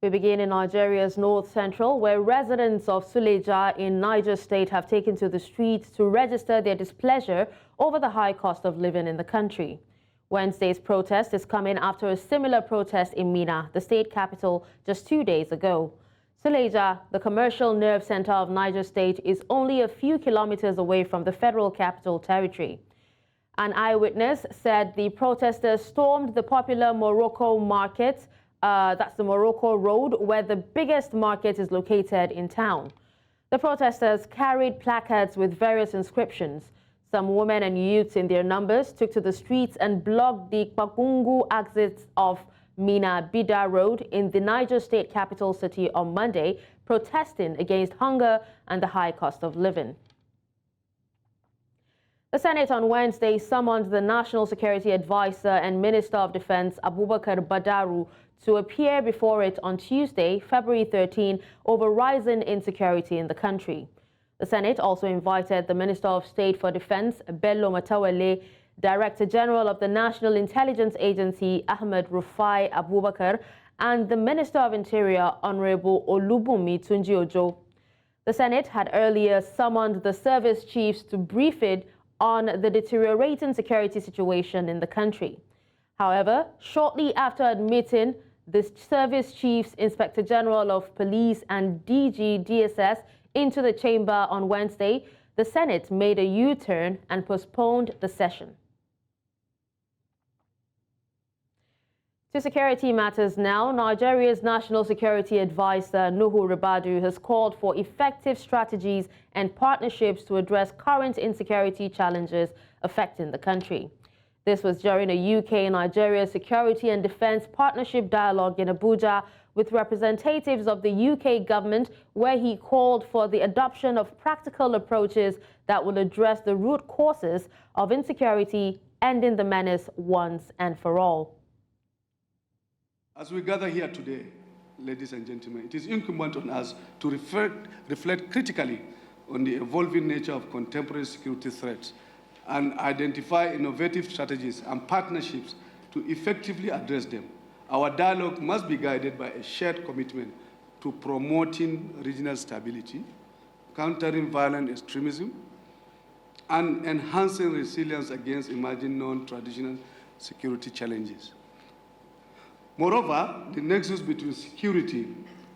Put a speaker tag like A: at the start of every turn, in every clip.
A: We begin in Nigeria's north central, where residents of Suleja in Niger State have taken to the streets to register their displeasure over the high cost of living in the country. Wednesday's protest is coming after a similar protest in Minna, the state capital, just 2 days ago. Suleja, the commercial nerve center of Niger State, is only a few kilometers away from the federal capital territory. An eyewitness said the protesters stormed the popular Morocco market, that's the Morocco Road, where the biggest market is located in town. The protesters carried placards with various inscriptions. Some women and youths in their numbers took to the streets and blocked the Kpakungu exits of Minna Bida Road in the Niger State capital city on Monday, protesting against hunger and the high cost of living. The Senate on Wednesday summoned the National Security Advisor and Minister of Defense Abubakar Badaru to appear before it on Tuesday, February 13, over rising insecurity in the country. The Senate also invited the Minister of State for Defense, Bello Matawale, Director General of the National Intelligence Agency, Ahmed Rufai Abubakar, and the Minister of Interior, Honorable Olubunmi Tunji-Ojo. The Senate had earlier summoned the service chiefs to brief it on the deteriorating security situation in the country. However, shortly after admitting the service chiefs, Inspector General of Police and DG DSS into the chamber on Wednesday, the Senate made a U-turn and postponed the session. To security matters now, Nigeria's National Security Advisor, Nuhu Ribadu, has called for effective strategies and partnerships to address current insecurity challenges affecting the country. This was during a UK-Nigeria Security and Defense Partnership Dialogue in Abuja with representatives of the UK government, where he called for the adoption of practical approaches that will address the root causes of insecurity, ending the menace once and for all.
B: As we gather here today, ladies and gentlemen, it is incumbent on us to reflect critically on the evolving nature of contemporary security threats and identify innovative strategies and partnerships to effectively address them. Our dialogue must be guided by a shared commitment to promoting regional stability, countering violent extremism, and enhancing resilience against emerging non-traditional security challenges. Moreover, the nexus between security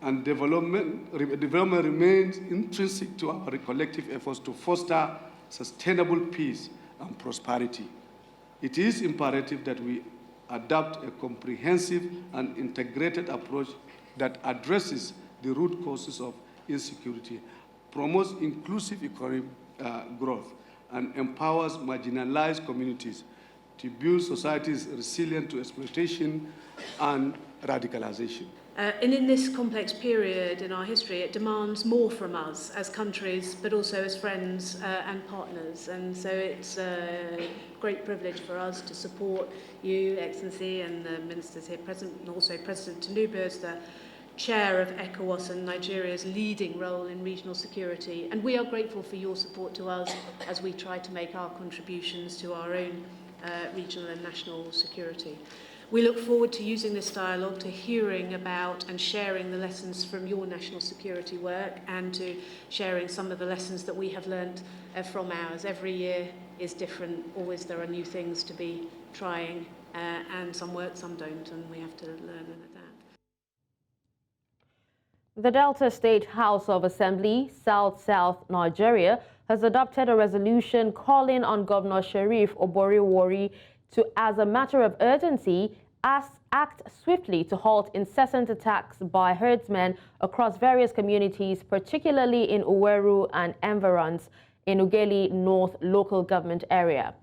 B: and development remains intrinsic to our collective efforts to foster sustainable peace and prosperity. It is imperative that we adopt a comprehensive and integrated approach that addresses the root causes of insecurity, promotes inclusive economic growth, and empowers marginalized communities to build societies resilient to exploitation and radicalization.
C: And in this complex period in our history, it demands more from us as countries, but also as friends and partners. And so it's a great privilege for us to support you, Excellency, and the ministers here present, and also President Tinubu as the chair of ECOWAS and Nigeria's leading role in regional security. And we are grateful for your support to us as we try to make our contributions to our own regional and national security. We look forward to using this dialogue to hearing about and sharing the lessons from your national security work and to sharing some of the lessons that we have learned from ours. Every year is different. Always there are new things to be trying and some work, some don't, and we have to learn and adapt.
A: The Delta State House of Assembly, South Nigeria, has adopted a resolution calling on Governor Sheriff Oboriwori to, as a matter of urgency, act swiftly to halt incessant attacks by herdsmen across various communities, particularly in Uweru and environs in Ughelli North local government area.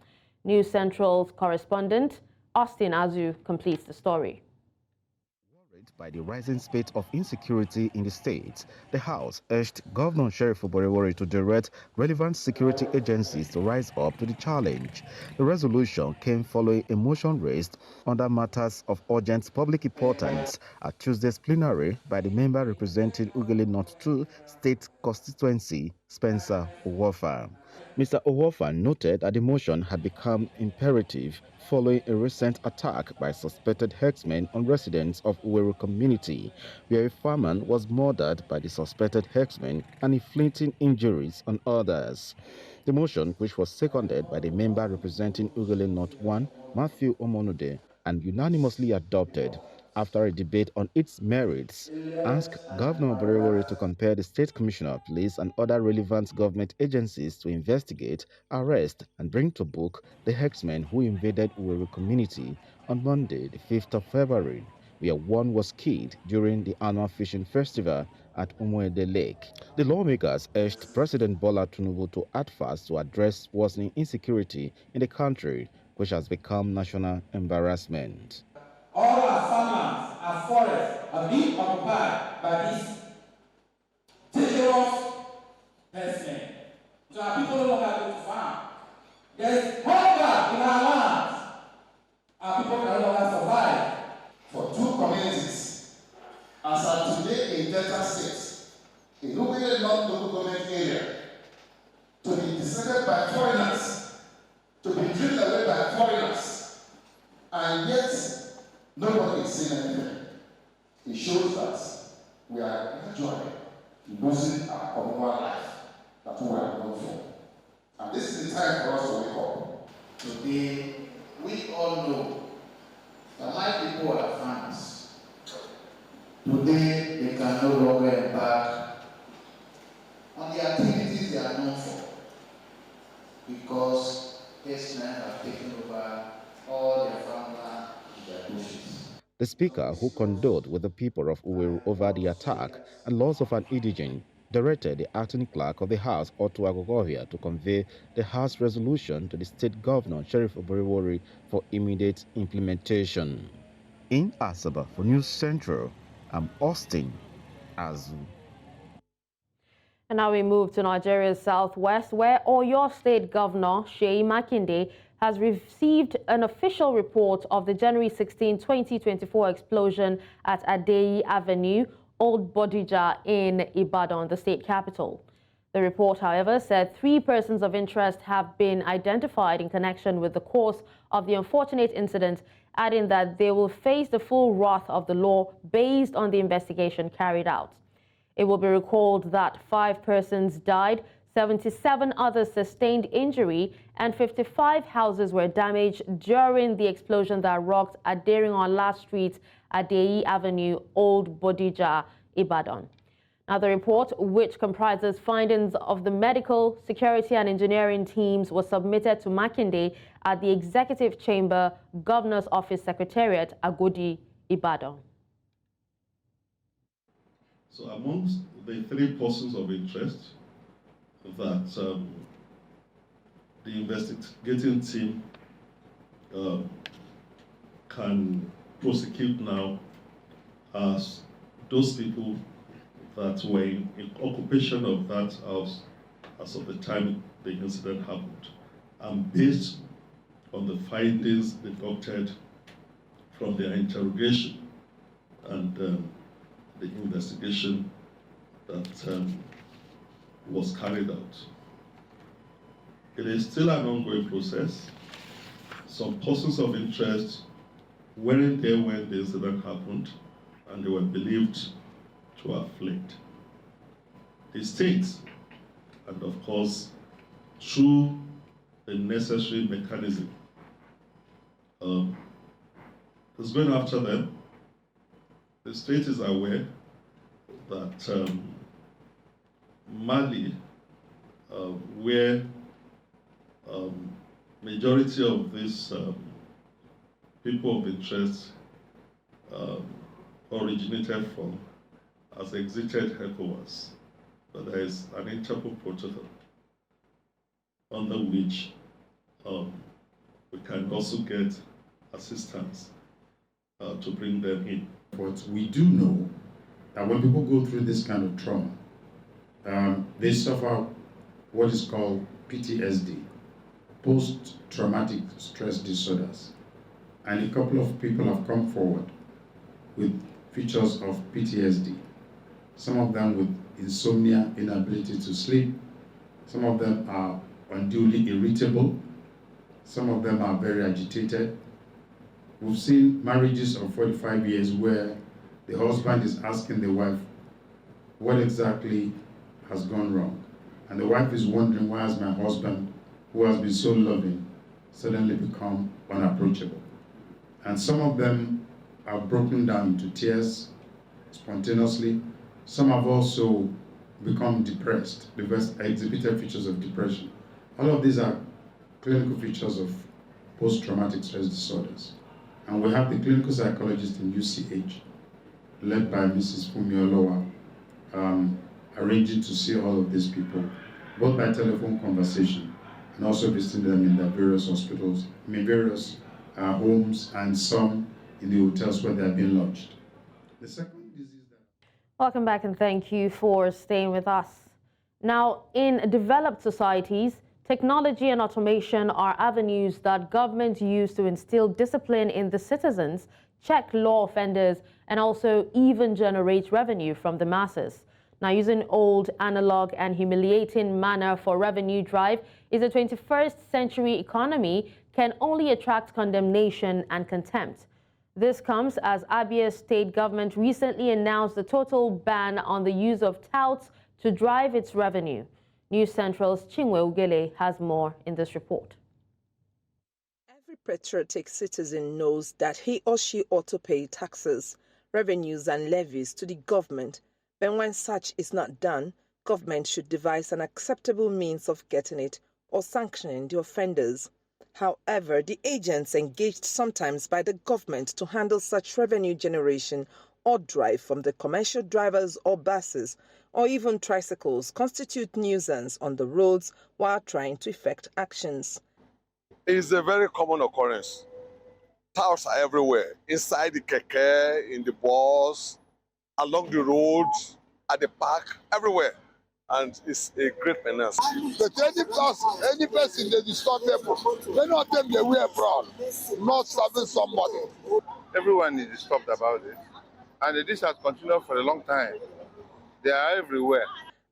A: News Central's correspondent Austin Azu completes the story.
D: By the rising spate of insecurity in the state, the House urged Governor Sheriff Oboriwori to direct relevant security agencies to rise up to the challenge. The resolution came following a motion raised under matters of urgent public importance at Tuesday's plenary by the member representing Ughelli North 2 State Constituency, Spencer Owofa. Mr. Owofa noted that the motion had become imperative following a recent attack by suspected herdsmen on residents of Uweru community, where a farmer was murdered by the suspected herdsmen and inflicting injuries on others. The motion, which was seconded by the member representing Ugele North 1, Matthew Omonude, and unanimously adopted after a debate on its merits, asked Governor Oborevwori to compel the State Commissioner of Police and other relevant government agencies to investigate, arrest, and bring to book the herdsmen who invaded Uweru community on Monday, the 5th of February, where one was killed during the annual fishing festival at Umuede Lake. The lawmakers urged President Bola Tinubu to act fast to address worsening insecurity in the country, which has become national embarrassment.
E: All our farmlands, our forests are being occupied by these dangerous herdsmen. So our people no longer go to farm. There's hunger in our lands. Our people can no longer survive.
F: For two communities, as of today in Delta State, in Ugele North local government area, to be deserted by foreigners, to be driven away by foreigners, and yet nobody is saying anything. It shows that we are gradually losing our communal life that we are known for. And this is the time for us to wake up.
G: Today, we all know that my people are farmers. Today, they can no longer embark on the activities they are known for because herdsmen have taken over all their farmland and their bushes.
D: The speaker, who condoled with the people of Uweru over the attack and loss of an indigent, directed the acting clerk of the House, Otto Agogohia, to convey the House resolution to the state governor, Sheriff Oborevwori, for immediate implementation. In Asaba for News Central, I'm Austin Azu.
A: And now we move to Nigeria's southwest, where Oyo State Governor Seyi Makinde has received an official report of the January 16, 2024 explosion at Adeyi Avenue, Old Bodija in Ibadan, the state capital. The report, however, said 3 persons of interest have been identified in connection with the cause of the unfortunate incident, adding that they will face the full wrath of the law based on the investigation carried out. It will be recalled that 5 persons died, 77 others sustained injury, and 55 houses were damaged during the explosion that rocked Aderingola Street, Adeyi Avenue, Old Bodija, Ibadan. Now, the report, which comprises findings of the medical, security, and engineering teams, was submitted to Makinde at the Executive Chamber, Governor's Office Secretariat, Agodi, Ibadan.
H: So amongst the 3 persons of interest that the investigating team can prosecute now as those people that were in occupation of that house as of the time the incident happened, and based on the findings deducted from their interrogation and the investigation that was carried out. It is still an ongoing process. Some persons of interest weren't there when the incident happened, and they were believed to have fled. The state, and of course, through the necessary mechanism, is going after them. The state is aware that Mali, where majority of these people of interest originated from, has exited ECOWAS, but there is an Interpol protocol under which we can also get assistance to bring them in.
I: But we do know that when people go through this kind of trauma, they suffer what is called PTSD, post-traumatic stress disorders. And a couple of people have come forward with features of PTSD, some of them with insomnia, inability to sleep, Some of them are unduly irritable. Some of them are very agitated. We've seen marriages of 45 years where the husband is asking the wife what exactly has gone wrong. And the wife is wondering, why has my husband, who has been so loving, suddenly become unapproachable? And some of them have broken down into tears spontaneously. Some have also become depressed. They've exhibited features of depression. All of these are clinical features of post-traumatic stress disorders. And we have the clinical psychologist in UCH, led by Mrs. Fumi Olowa, arranging to see all of these people, both by telephone conversation and also visiting them in their various hospitals, various homes, and some in the hotels where they are being lodged. The second disease that...
A: Welcome back and thank you for staying with us. Now, in developed societies, technology and automation are avenues that governments use to instill discipline in the citizens, check law offenders, and also even generate revenue from the masses. Now, using old, analog, and humiliating manner for revenue drive is a 21st century economy can only attract condemnation and contempt. This comes as Abia state government recently announced a total ban on the use of touts to drive its revenue. News Central's Chinwe Ugele has more in this report.
J: Every patriotic citizen knows that he or she ought to pay taxes, revenues and levies to the government. But when such is not done, government should devise an acceptable means of getting it or sanctioning the offenders. However, the agents engaged sometimes by the government to handle such revenue generation or drive from the commercial drivers or buses or even tricycles constitute nuisance on the roads while trying to effect actions.
K: It's a very common occurrence. Touts are everywhere, inside the keke, in the bus, along the roads, at the park, everywhere. And it's a great menace.
L: But any person they disturb people, many of them they wear brown, not serving somebody.
M: Everyone is disturbed about it. And this has continued for a long time. They are everywhere.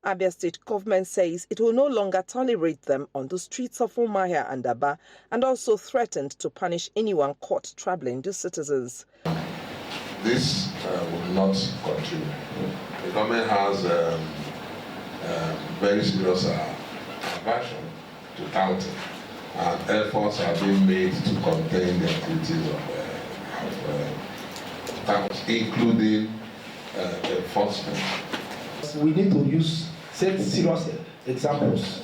J: Abia state government says it will no longer tolerate them on the streets of Umuahia and Aba, and also threatened to punish anyone caught troubling the citizens.
N: This will not continue. The government has very serious aversion to touting, and efforts are being made to contain the activities of touts, including enforcement.
O: We need to use set serious examples.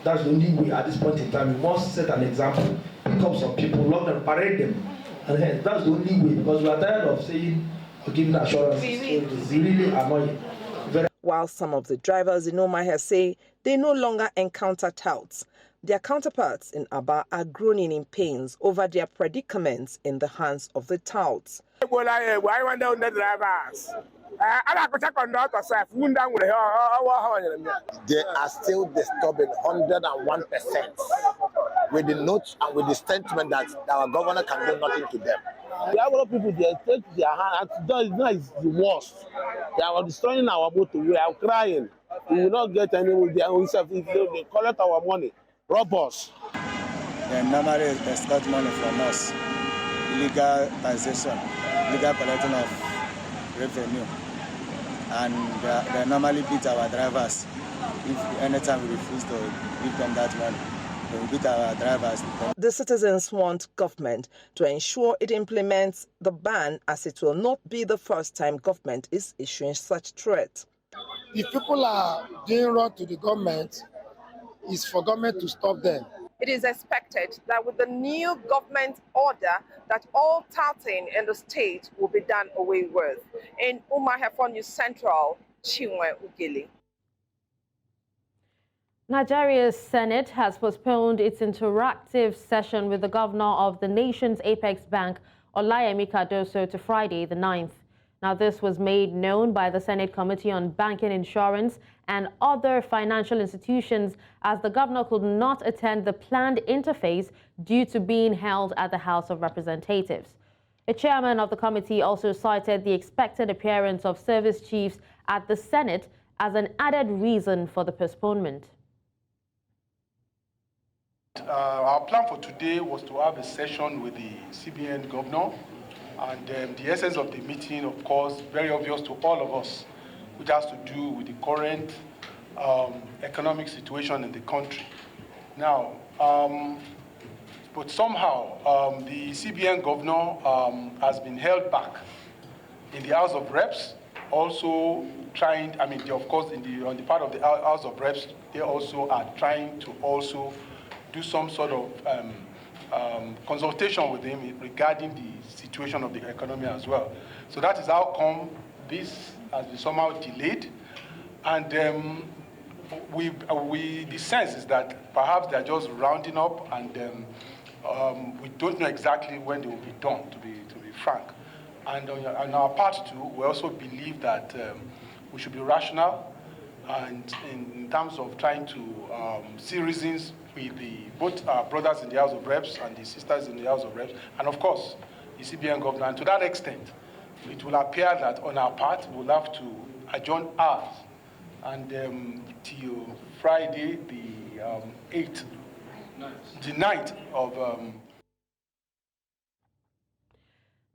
O: That's the only way at this point in time. We must set an example, pick up some people, lock them, parade them, and hence that's the only way, because we are tired of saying or giving assurances. It's really annoying.
J: While some of the drivers in Umuahia say they no longer encounter touts, their counterparts in Aba are groaning in pains over their predicaments in the hands of the touts.
L: They are still disturbing 101% with the note and with the statement that our governor can do nothing to them. We have a lot of people, they take their hand, and it's the worst. They are destroying our motor. We are crying. We will not get any with their own self. If they collect our money, rob us.
P: They normally extort money from us. Illegal taxation, illegal collecting of revenue. And they normally beat our drivers. If anytime we refuse to give them that money, they will beat our drivers.
J: The citizens want government to ensure it implements the ban, as it will not be the first time government is issuing such threats.
L: If people are doing wrong to the government, it's for government to stop them.
J: It is expected that with the new government order that all touting in the state will be done away with. In Umuahia for News Central, Chinwe Ugele.
A: Nigeria's Senate has postponed its interactive session with the governor of the nation's apex bank, Olayemi Cardoso, to Friday the 9th. Now, this was made known by the Senate Committee on Banking, Insurance and Other Financial Institutions, as the governor could not attend the planned interface due to being held at the House of Representatives. A chairman of the committee also cited the expected appearance of service chiefs at the Senate as an added reason for the postponement.
Q: Our plan for today was to have a session with the CBN governor, and the essence of the meeting, of course, very obvious to all of us, which has to do with the current economic situation in the country. Now, but somehow the CBN governor has been held back in the House of Reps, also trying, I mean, of course, on the part of the House of Reps, they also are trying to also do some sort of consultation with him regarding the situation of the economy as well. So that is how come this has been somehow delayed. And the sense is that perhaps they're just rounding up, and we don't know exactly when they will be done, to be frank. And on our part too, we also believe that we should be rational, and in terms of trying to see reasons with both our brothers in the House of Reps and the sisters in the House of Reps, and of course, the CBN governor. And to that extent, it will appear that on our part, we'll have to adjourn ours, and till Friday, the 8th, the 9th of...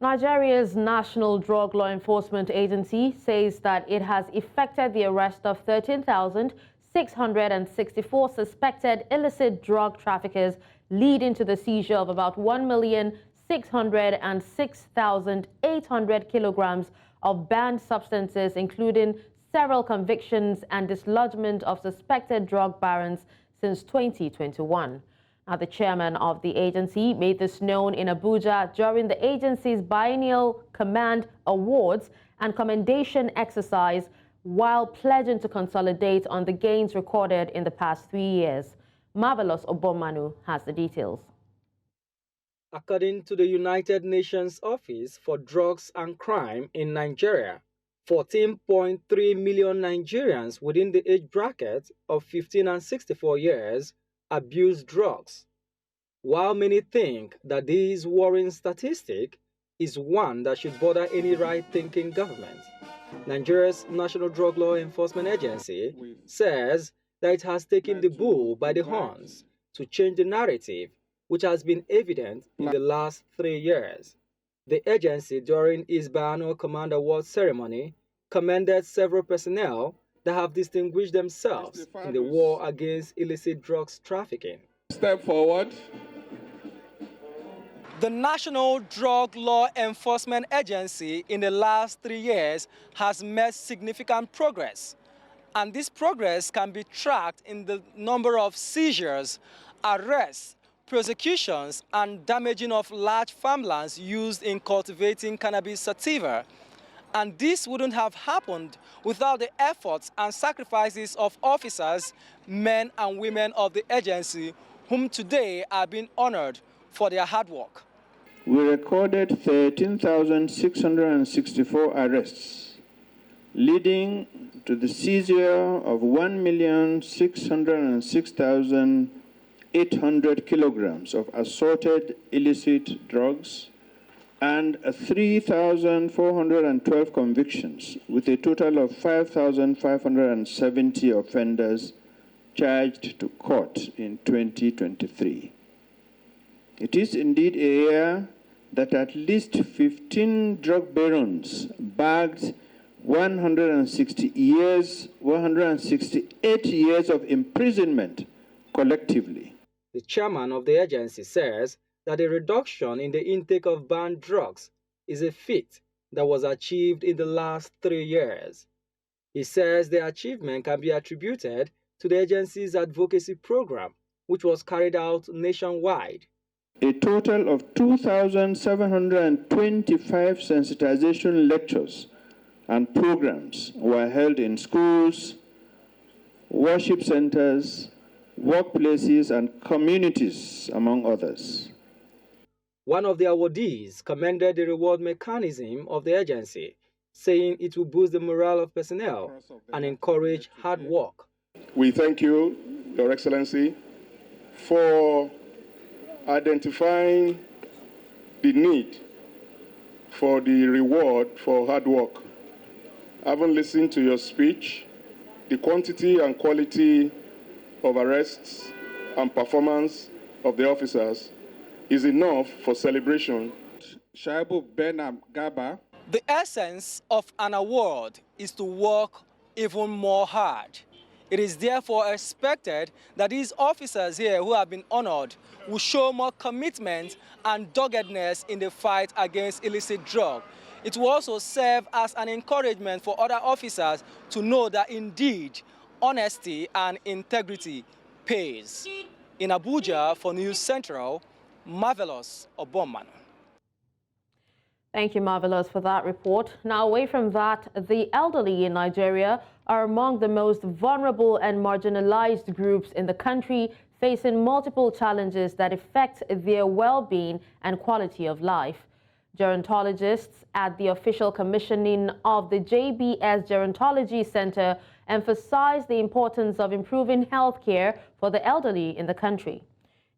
A: Nigeria's National Drug Law Enforcement Agency says that it has effected the arrest of 13,664 suspected illicit drug traffickers, leading to the seizure of about 1,606,800 kilograms of banned substances, including several convictions and dislodgement of suspected drug barons since 2021. Now, the chairman of the agency made this known in Abuja during the agency's biennial Command Awards and Commendation exercise, while pledging to consolidate on the gains recorded in the past 3 years. Marvelous Obomanu has the details.
R: According to the United Nations Office for Drugs and Crime in Nigeria, 14.3 million Nigerians within the age bracket of 15 and 64 years abuse drugs. While many think that this worrying statistic is one that should bother any right-thinking government, Nigeria's National Drug Law Enforcement Agency says that it has taken the bull by the horns to change the narrative, which has been evident in the last 3 years. The agency, during its biannual Command Award ceremony, commended several personnel that have distinguished themselves in the war against illicit drugs trafficking.
S: Step forward.
R: The National Drug Law Enforcement Agency in the last 3 years has made significant progress, and this progress can be tracked in the number of seizures, arrests, prosecutions, and damaging of large farmlands used in cultivating cannabis sativa. And this wouldn't have happened without the efforts and sacrifices of officers, men and women of the agency, whom today are being honored for their hard work.
S: We recorded 13,664 arrests, leading to the seizure of 1,606,800 kilograms of assorted illicit drugs, and 3,412 convictions, with a total of 5,570 offenders charged to court in 2023. It is indeed a year that at least 15 drug barons bagged 168 years of imprisonment collectively.
R: The chairman of the agency says that a reduction in the intake of banned drugs is a feat that was achieved in the last 3 years. He says the achievement can be attributed to the agency's advocacy program, which was carried out nationwide.
S: A total of 2,725 sensitization lectures and programs were held in schools, worship centers, workplaces, and communities, among others.
R: One of the awardees commended the reward mechanism of the agency, saying it will boost the morale of personnel and encourage hard work.
S: We thank you, Your Excellency, for identifying the need for the reward for hard work. Having listened to your speech, the quantity and quality of arrests and performance of the officers is enough for celebration.
T: Shaibu Benam Gaba.
R: The essence of an award is to work even more hard. It is therefore expected that these officers here who have been honored will show more commitment and doggedness in the fight against illicit drug. It will also serve as an encouragement for other officers to know that indeed honesty and integrity pays. In Abuja for News Central, Marvelous Obomano.
A: Thank you, Marvelous, for that report. Now, away from that, the elderly in Nigeria are among the most vulnerable and marginalized groups in the country, facing multiple challenges that affect their well-being and quality of life. Gerontologists at the official commissioning of the JBS Gerontology Center emphasized the importance of improving health care for the elderly in the country.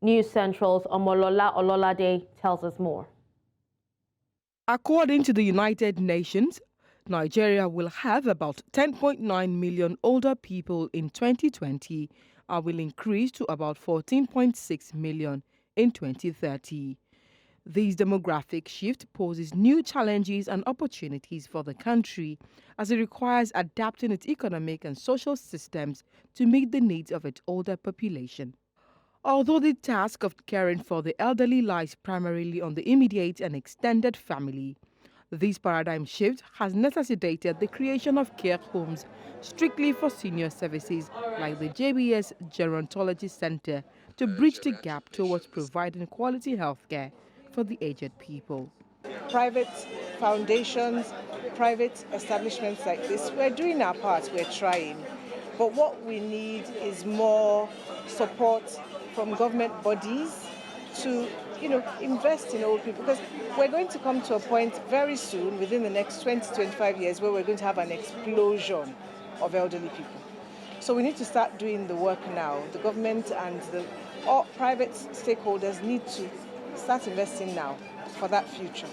A: News Central's Omolola Ololade tells us more.
J: According to the United Nations, Nigeria will have about 10.9 million older people in 2020 and will increase to about 14.6 million in 2030. This demographic shift poses new challenges and opportunities for the country as it requires adapting its economic and social systems to meet the needs of its older population. Although the task of caring for the elderly lies primarily on the immediate and extended family, this paradigm shift has necessitated the creation of care homes strictly for senior services like the JBS Gerontology Center to bridge the gap towards providing quality health care for the aged people. Private foundations, private establishments like this, we're doing our part, we're trying. But what we need is more support from government bodies to, invest in old people, because we're going to come to a point very soon, within the next 20 to 25 years, where we're going to have an explosion of elderly people. So we need to start doing the work now. The government and all private stakeholders need to start investing now for that future.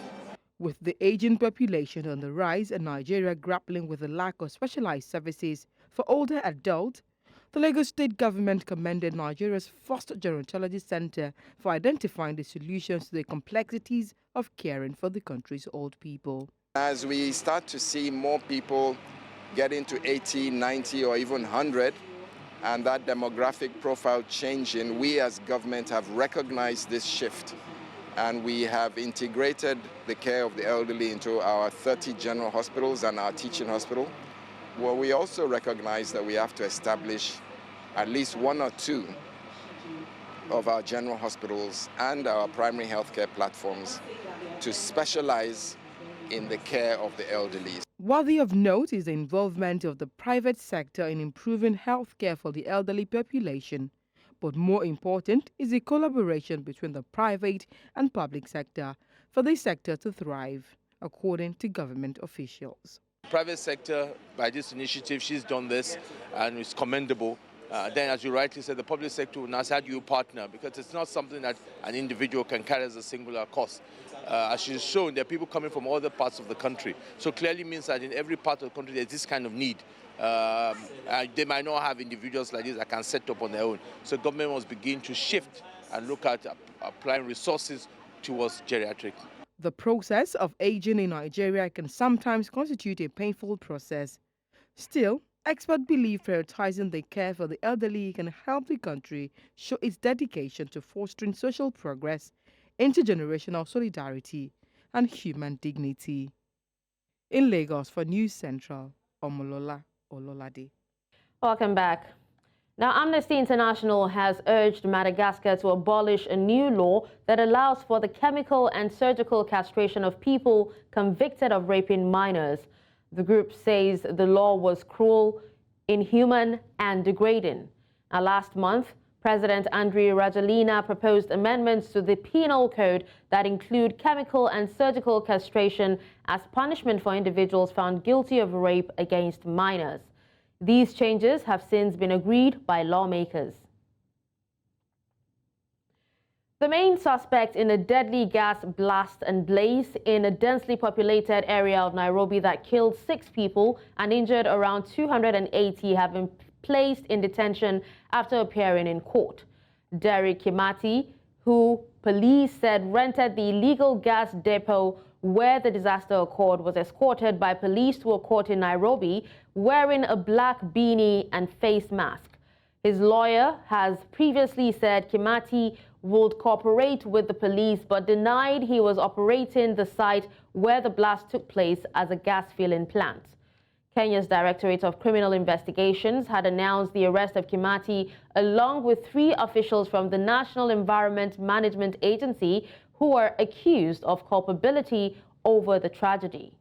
U: With the aging population on the rise and Nigeria grappling with the lack of specialized services for older adults, the Lagos State government commended Nigeria's first Gerontology Center for identifying the solutions to the complexities of caring for the country's old people.
V: As we start to see more people getting to 80, 90 or even 100, and that demographic profile changing, we as government have recognized this shift. And we have integrated the care of the elderly into our 30 general hospitals and our teaching hospital. Well, we also recognize that we have to establish at least one or two of our general hospitals and our primary healthcare platforms to specialize in the care of the elderly.
U: Worthy of note is the involvement of the private sector in improving health care for the elderly population. But more important is the collaboration between the private and public sector for the sector to thrive, according to government officials.
W: Private sector, by this initiative, she's done this and it's commendable. Then, as you rightly said, the public sector will now say, how do you partner? Because it's not something that an individual can carry as a singular cost. As she's shown, there are people coming from other parts of the country. So clearly means that in every part of the country, there's this kind of need. They might not have individuals like this that can set up on their own. So government must begin to shift and look at applying resources towards geriatric.
U: The process of aging in Nigeria can sometimes constitute a painful process. Still, experts believe prioritizing the care for the elderly can help the country show its dedication to fostering social progress, intergenerational solidarity, and human dignity. In Lagos for News Central, Omolola Ololade.
A: Welcome back. Now, Amnesty International has urged Madagascar to abolish a new law that allows for the chemical and surgical castration of people convicted of raping minors. The group says the law was cruel, inhuman, and degrading. Now, last month, President Andry Rajoelina proposed amendments to the penal code that include chemical and surgical castration as punishment for individuals found guilty of rape against minors. These changes have since been agreed by lawmakers. The main suspect in a deadly gas blast and blaze in a densely populated area of Nairobi that killed 6 people and injured around 280 have been placed in detention after appearing in court. Derek Kimati, who police said rented the illegal gas depot where the disaster occurred, was escorted by police to a court in Nairobi wearing a black beanie and face mask. His lawyer has previously said Kimati would cooperate with the police but denied he was operating the site where the blast took place as a gas filling plant. Kenya's Directorate of Criminal Investigations had announced the arrest of Kimati along with 3 officials from the National Environment Management Agency who were accused of culpability over the tragedy.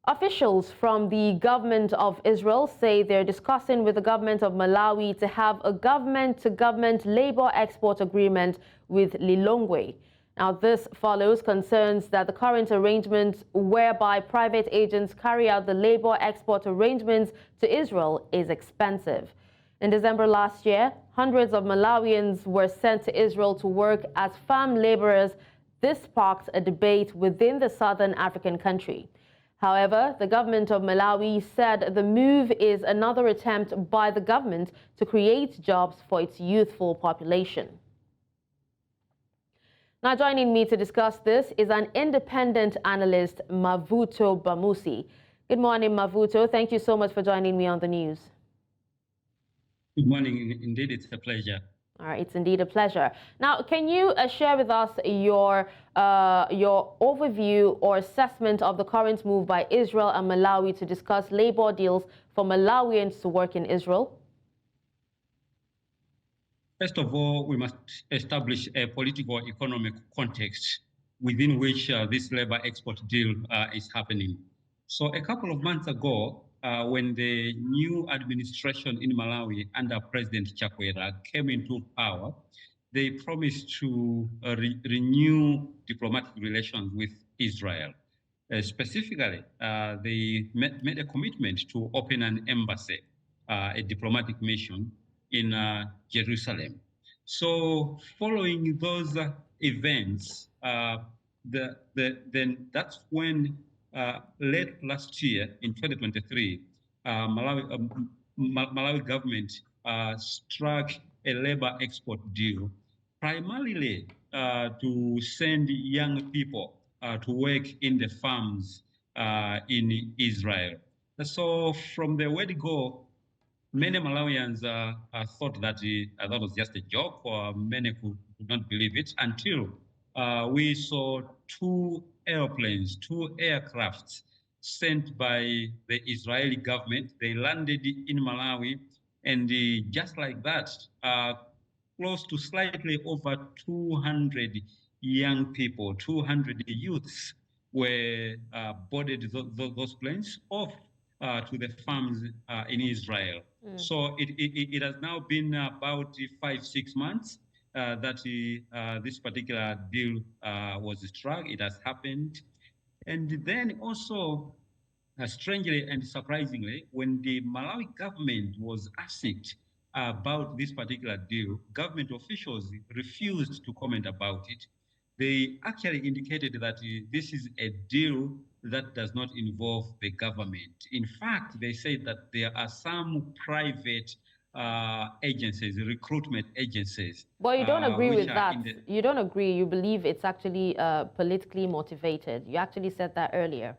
A: Officials from the government of Israel say they're discussing with the government of Malawi to have a government-to-government labor export agreement with Lilongwe. Now, this follows concerns that the current arrangement whereby private agents carry out the labor export arrangements to Israel is expensive. In December last year, hundreds of Malawians were sent to Israel to work as farm laborers. This sparked a debate within the southern African country. However, the government of Malawi said the move is another attempt by the government to create jobs for its youthful population. Now, joining me to discuss this is an independent analyst, Mavuto Bamusi. Good morning, Mavuto. Thank you so much for joining me on the news.
B: Good morning. Indeed, it's a pleasure.
A: All right, it's indeed a pleasure. Now, can you share with us your overview or assessment of the current move by Israel and Malawi to discuss labor deals for Malawians to work in Israel?
B: First of all, we must establish a political economic context within which this labor export deal is happening. So a couple of months ago, when the new administration in Malawi under President Chakwera came into power, they promised to renew diplomatic relations with Israel. Specifically, they made a commitment to open an embassy, a diplomatic mission in Jerusalem. So following those events, then that's when late last year, in 2023, Malawi government struck a labor export deal, primarily to send young people to work in the farms in Israel. So from the word go, many Malawians thought that that was just a joke, or many could not believe it until we saw 2 airplanes, 2 aircrafts sent by the Israeli government. They landed in Malawi, and just like that, close to slightly over 200 young people, 200 youths were boarded those planes off to the farms in Israel. So it has now been about 5-6 months that this particular deal was struck. It has happened. And then also, strangely and surprisingly, when the Malawi government was asked about this particular deal, government officials refused to comment about it. They actually indicated that this is a deal that does not involve the government. In fact, they said that there are some private agencies, recruitment agencies.
A: But you don't agree with that. You don't agree. You believe it's actually politically motivated. You actually said that earlier.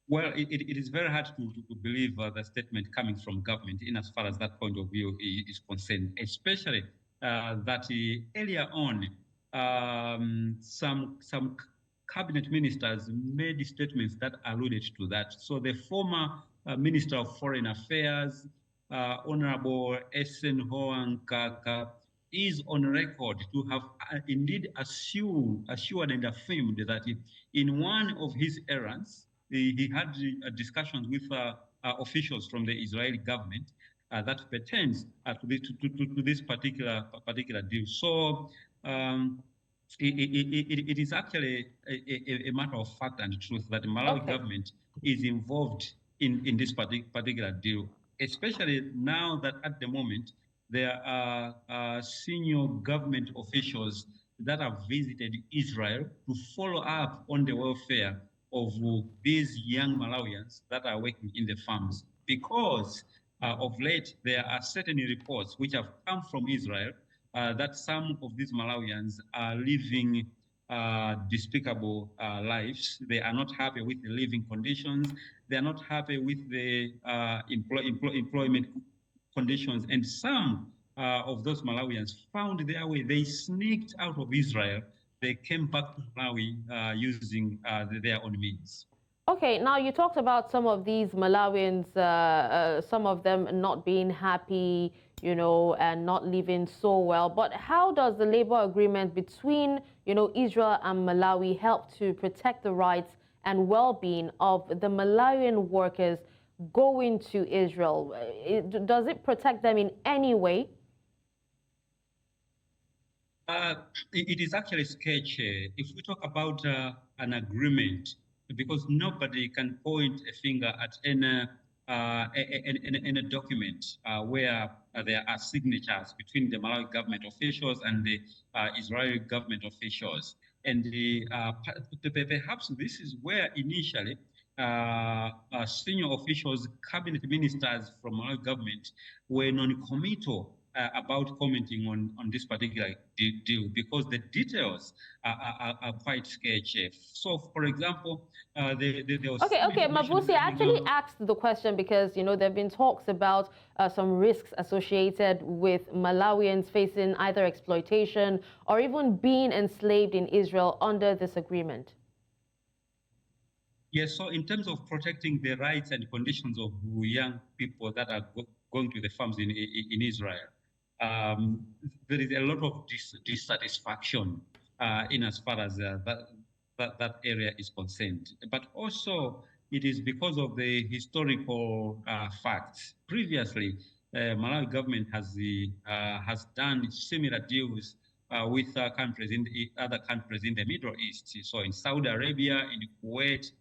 B: Well, it is very hard to believe the statement coming from government in as far as that point of view is concerned, especially that earlier on, some cabinet ministers made statements that alluded to that. So the former Minister of Foreign Affairs, Honorable Esen Hoankaka, is on record to have indeed assured and affirmed that in one of his errands, he had discussions with officials from the Israeli government that pertains to this particular deal. So it is actually a matter of fact and truth that the Malawi government is involved in this particular deal, especially now that at the moment there are senior government officials that have visited Israel to follow up on the welfare of these young Malawians that are working in the farms, because of late there are certain reports which have come from Israel that some of these Malawians are living despicable lives. They are not happy with the living conditions. They are not happy with the employment conditions. And some of those Malawians found their way. They sneaked out of Israel. They came back to Malawi using their own means.
A: Okay, now you talked about some of these Malawians, some of them not being happy, you know, and not living so well. But how does the labor agreement between, you know, Israel and Malawi help to protect the rights and well-being of the Malawian workers going to Israel? Does it protect them in any way?
B: It is actually sketchy. If we talk about an agreement, because nobody can point a finger at any document where there are signatures between the Malawi government officials and the Israeli government officials. And perhaps this is where initially senior officials, cabinet ministers from Malawi government were non-committal about commenting on this particular deal, because the details are quite sketchy. So, for example, there was
A: Okay, Mavusi, I actually asked the question because, you know, there have been talks about some risks associated with Malawians facing either exploitation or even being enslaved in Israel under this agreement.
B: Yes, so in terms of protecting the rights and conditions of young people that are going to the farms in Israel, there is a lot of dissatisfaction in as far as that area is concerned. But also, it is because of the historical facts. Previously, Malawi government has done similar deals with countries in other countries in the Middle East. So in Saudi Arabia, in Kuwait,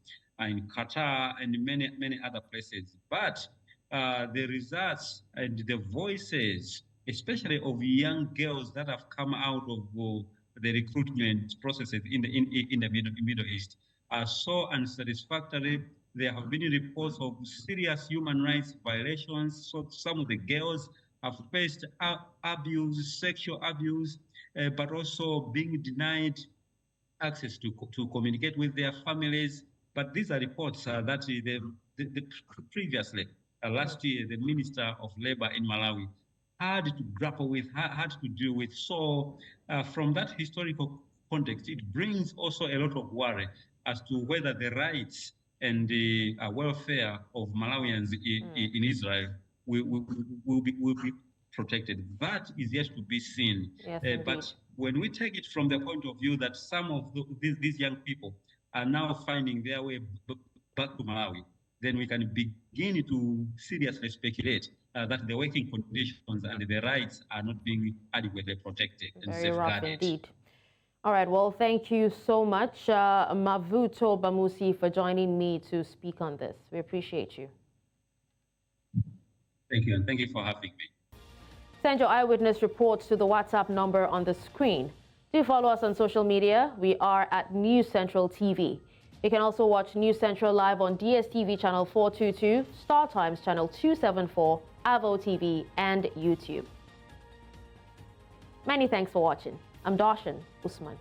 B: in Qatar, and many other places. But the results and the voices, especially of young girls that have come out of the recruitment processes in the Middle East, are so unsatisfactory. There have been reports of serious human rights violations. So some of the girls have faced abuse, sexual abuse, but also being denied access to communicate with their families. But these are reports that previously, last year, the Minister of Labor in Malawi had to grapple with, had to deal with. So from that historical context, it brings also a lot of worry as to whether the rights and the welfare of Malawians in Israel will be protected. That is yet to be seen.
A: Yes,
B: but when we take it from the point of view that some of these young people are now finding their way back to Malawi, then we can begin to seriously speculate that the working conditions and the rights are not being adequately protected and
A: Very rough
B: safeguarded.
A: indeed. All right, well, thank you so much, Mavuto Bamusi, for joining me to speak on this. We appreciate you.
B: Thank you, and thank you for having me.
A: Send your eyewitness reports to the WhatsApp number on the screen. Do follow us on social media. We are at News Central TV. You can also watch News Central live on DSTV channel 422, Star Times channel 274, Avo TV, and YouTube. Many thanks for watching. I'm Darshan Usman.